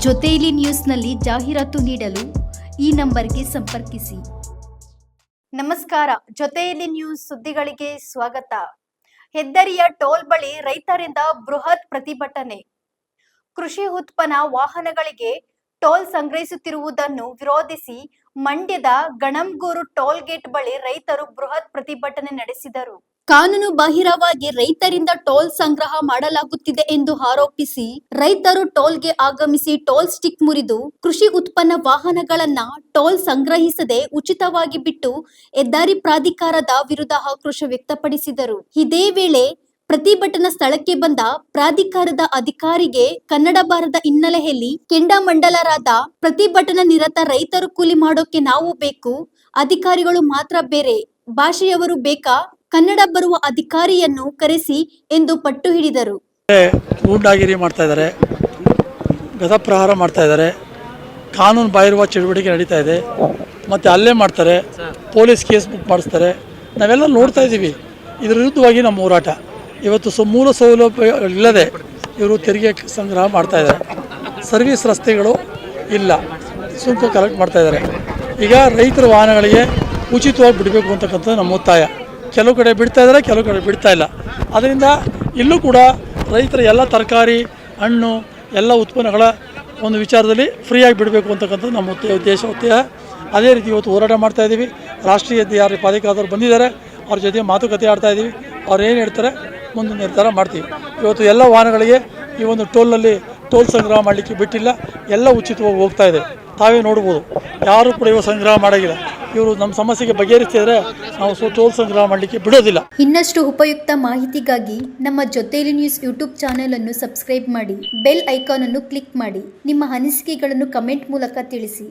ಜೊತೆಯಲ್ಲಿ ನ್ಯೂಸ್ನಲ್ಲಿ ಜಾಹೀರಾತು ನೀಡಲು ಈ ನಂಬರ್ಗೆ ಸಂಪರ್ಕಿಸಿ. ನಮಸ್ಕಾರ, ಜೊತೆಯಲ್ಲಿ ನ್ಯೂಸ್ ಸುದ್ದಿಗಳಿಗೆ ಸ್ವಾಗತ. ಹೆದ್ದಾರಿಯ ಟೋಲ್ ಬಳಿ ರೈತರಿಂದ ಬೃಹತ್ ಪ್ರತಿಭಟನೆ. ಕೃಷಿ ಉತ್ಪನ್ನ ವಾಹನಗಳಿಗೆ ಟೋಲ್ ಸಂಗ್ರಹಿಸುತ್ತಿರುವುದನ್ನು ವಿರೋಧಿಸಿ ಮಂಡ್ಯದ ಗಣಂಗೂರು ಟೋಲ್ ಗೇಟ್ ಬಳಿ ರೈತರು ಬೃಹತ್ ಪ್ರತಿಭಟನೆ ನಡೆಸಿದರು. ಕಾನೂನು ಬಾಹಿರವಾಗಿ ರೈತರಿಂದ ಟೋಲ್ ಸಂಗ್ರಹ ಮಾಡಲಾಗುತ್ತಿದೆ ಎಂದು ಆರೋಪಿಸಿ ರೈತರು ಟೋಲ್ಗೆ ಆಗಮಿಸಿ ಟೋಲ್ ಸ್ಟಿಕ್ ಮುರಿದು ಕೃಷಿ ಉತ್ಪನ್ನ ವಾಹನಗಳನ್ನ ಟೋಲ್ ಸಂಗ್ರಹಿಸದೆ ಉಚಿತವಾಗಿ ಬಿಟ್ಟು ಹೆದ್ದಾರಿ ಪ್ರಾಧಿಕಾರದ ವಿರುದ್ಧ ಆಕ್ರೋಶ ವ್ಯಕ್ತಪಡಿಸಿದರು. ಇದೇ ವೇಳೆ ಪ್ರತಿಭಟನಾ ಸ್ಥಳಕ್ಕೆ ಬಂದ ಪ್ರಾಧಿಕಾರದ ಅಧಿಕಾರಿಗೆ ಕನ್ನಡ ಬಾರದ ಹಿನ್ನೆಲೆಯಲ್ಲಿ ಕೆಂಡಾಮಂಡಲರಾದ ಪ್ರತಿಭಟನಾ ನಿರತ ರೈತರು ಕೂಲಿ ಮಾಡೋಕೆ ನಾವು ಬೇಕು, ಅಧಿಕಾರಿಗಳು ಮಾತ್ರ ಬೇರೆ ಭಾಷೆಯವರು ಬೇಕಾ, ಕನ್ನಡ ಬರುವ ಅಧಿಕಾರಿಯನ್ನು ಕರೆಸಿ ಎಂದು ಪಟ್ಟು ಹಿಡಿದರು. ಗೂಂಡಾಗಿರಿ ಮಾಡ್ತಾ ಇದ್ದಾರೆ, ಗದಪ್ರಹಾರ ಮಾಡ್ತಾ ಇದ್ದಾರೆ, ಕಾನೂನು ಬಾಹಿರುವ ಚಟುವಟಿಕೆ ನಡೀತಾ ಇದೆ, ಮತ್ತು ಅಲ್ಲೇ ಮಾಡ್ತಾರೆ, ಪೊಲೀಸ್ ಕೇಸ್ ಬುಕ್ ಮಾಡಿಸ್ತಾರೆ. ನಾವೆಲ್ಲ ನೋಡ್ತಾ ಇದ್ದೀವಿ. ಇದರ ವಿರುದ್ಧವಾಗಿ ನಮ್ಮ ಹೋರಾಟ. ಇವತ್ತು ಮೂಲ ಸೌಲಭ್ಯ ಇಲ್ಲದೆ ಇವರು ತೆರಿಗೆ ಸಂಗ್ರಹ ಮಾಡ್ತಾ ಇದ್ದಾರೆ. ಸರ್ವಿಸ್ ರಸ್ತೆಗಳು ಇಲ್ಲ, ಸುಂಕ ಕಲೆಕ್ಟ್ ಮಾಡ್ತಾ ಇದ್ದಾರೆ. ಈಗ ರೈತರ ವಾಹನಗಳಿಗೆ ಉಚಿತವಾಗಿ ಬಿಡಬೇಕು ಅಂತಕ್ಕಂಥದ್ದು ನಮ್ಮ ಒತ್ತಾಯ. ಕೆಲವು ಕಡೆ ಬಿಡ್ತಾ ಇದ್ದಾರೆ, ಕೆಲವು ಕಡೆ ಬಿಡ್ತಾ ಇಲ್ಲ. ಅದರಿಂದ ಇಲ್ಲೂ ಕೂಡ ರೈತರ ಎಲ್ಲ ತರಕಾರಿ, ಹಣ್ಣು, ಎಲ್ಲ ಉತ್ಪನ್ನಗಳ ಒಂದು ವಿಚಾರದಲ್ಲಿ ಫ್ರೀಯಾಗಿ ಬಿಡಬೇಕು ಅಂತಕ್ಕಂಥದ್ದು ನಮ್ಮ ಉದ್ದೇಶ ಒತ್ತಾಯ. ಅದೇ ರೀತಿ ಇವತ್ತು ಹೋರಾಟ ಮಾಡ್ತಾ ಇದ್ದೀವಿ. ರಾಷ್ಟ್ರೀಯ ಹೆದ್ದಾರಿ ಪ್ರಾಧಿಕಾರದವ್ರು ಬಂದಿದ್ದಾರೆ, ಅವ್ರ ಜೊತೆ ಮಾತುಕತೆ ಆಡ್ತಾ ಇದ್ದೀವಿ. ಅವ್ರು ಏನು ಹೇಳ್ತಾರೆ ಮುಂದೆ ನಿರ್ಧಾರ ಮಾಡ್ತೀವಿ. ಇವತ್ತು ಎಲ್ಲ ವಾಹನಗಳಿಗೆ ಈ ಒಂದು ಟೋಲ್ ಸಂಗ್ರಹ ಮಾಡಲಿಕ್ಕೆ ಬಿಟ್ಟಿಲ್ಲ, ಎಲ್ಲ ಉಚಿತವಾಗಿ ಹೋಗ್ತಾ ಇದೆ. ತಾವೇ ನೋಡ್ಬೋದು, ಯಾರು ಕೂಡ ಇವಾಗ ಸಂಗ್ರಹ ಮಾಡೋಂಗಿಲ್ಲ. ಇವರು ನಮ್ಮ ಸಮಸ್ಯೆಗೆ ಬಗೆಹರಿಸಿದರೆ ನಾವು ಟೋಲ್ ಸಂಗ್ರಹ ಮಾಡಲಿಕ್ಕೆ ಬಿಡೋದಿಲ್ಲ. ಇನ್ನಷ್ಟು ಉಪಯುಕ್ತ ಮಾಹಿತಿಗಾಗಿ ನಮ್ಮ ಜೊತೆಯಲ್ಲಿ ನ್ಯೂಸ್ ಯೂಟ್ಯೂಬ್ ಚಾನೆಲ್ ಅನ್ನು ಸಬ್ಸ್ಕ್ರೈಬ್ ಮಾಡಿ, ಬೆಲ್ ಐಕಾನ್ ಅನ್ನು ಕ್ಲಿಕ್ ಮಾಡಿ. ನಿಮ್ಮ ಅನಿಸಿಕೆಗಳನ್ನು ಕಮೆಂಟ್ ಮೂಲಕ ತಿಳಿಸಿ.